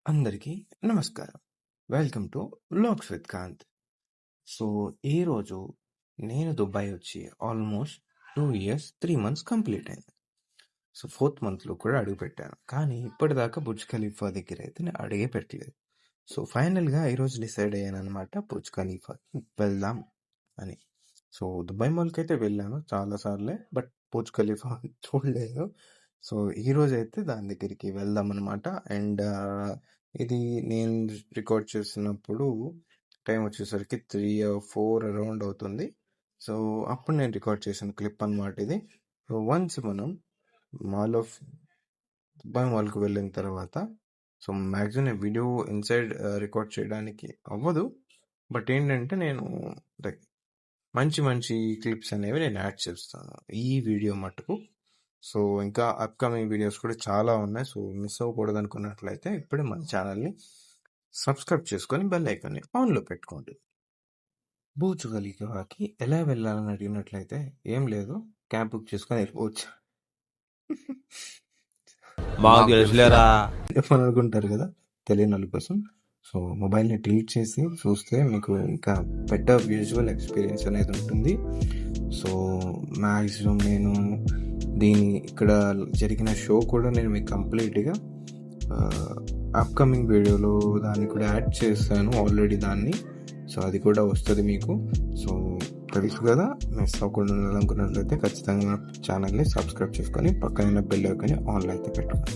అందరికీ నమస్కారం. Welcome to vlogs with Kanth. So, ఈరోజు నేను దుబాయ్ వచ్చి ఆల్మోస్ట్ 2 ఇయర్స్ 3 మంత్స్ కంప్లీట్ అయింది. సో, 4th మంత్‌లో కూడా అడుగుపెట్టాను. కానీ ఇప్పటిదాకా బుర్జ్ ఖలీఫా దగ్గర అయితే నేను అడుగే పెట్టలేదు. సో, ఫైనల్‌గా ఈరోజు డిసైడ్ అయ్యాననమాట బుర్జ్ ఖలీఫాకి వెళ్దాం అని. సో, దుబాయ్ మాల్‌కైతే వెళ్ళాను చాలా సార్లే. బట్ బుర్జ్ ఖలీఫా చూడలేదు. సో, ఈరోజైతే దాని దగ్గరికి వెళ్దామనమాట. అండ్ ఇది నేను రికార్డ్ చేస్తున్నప్పుడు టైం వచ్చేసరికి 3 or 4 అరౌండ్ అవుతుంది. సో, అప్పుడు నేను రికార్డ్ చేసిన క్లిప్ అనమాట ఇది. సో, వన్స్ మనం దుబాయ్ మాల్‌కి వెళ్ళిన తర్వాత సో, మ్యాక్సిమం నేను వీడియో ఇన్సైడ్ రికార్డ్ చేయడానికి అవ్వదు. బట్ ఏంటంటే నేను లైక్ మంచి మంచి క్లిప్స్ అనేవి నేను యాడ్ చేస్తాను ఈ వీడియో మట్టుకు. సో, ఇంకా అప్కమింగ్ వీడియోస్ కూడా చాలా ఉన్నాయి. సో, మిస్ అవ్వకూడదు అనుకున్నట్లయితే ఇప్పుడే మన ఛానల్ని సబ్స్క్రైబ్ చేసుకొని బెల్ ఐకాన్ని ఆన్లో పెట్టుకోండి. బూచ్ ఖలీఫాకి ఎలా వెళ్ళాలని అడిగినట్లయితే ఏం లేదు, క్యాబ్ బుక్ చేసుకొని వెళ్ళిపోవచ్చు. మాకు తెలుసులేరా అని అనుకుంటారు కదా తెలియని వాళ్ళ కోసం. సో, మొబైల్ని టిల్ట్ చేసి చూస్తే మీకు ఇంకా బెటర్ విజువల్ ఎక్స్పీరియన్స్ అనేది ఉంటుంది. సో, మ్యాక్సిమం నేను ఇక్కడ జరిగిన షో కూడా నేను మీకు కంప్లీట్గా అప్కమింగ్ వీడియోలో దాన్ని కూడా యాడ్ చేస్తాను ఆల్రెడీ దాన్ని. సో, అది కూడా వస్తుంది మీకు. సో, తెలుసు కదా, మిస్ అవ్వకుండా ఉండాలనుకున్నట్లయితే ఖచ్చితంగా ఛానల్ని సబ్స్క్రైబ్ చేసుకొని పక్కన బెల్ ఐకాన్ని ఆన్లో అయితే పెట్టుకోండి.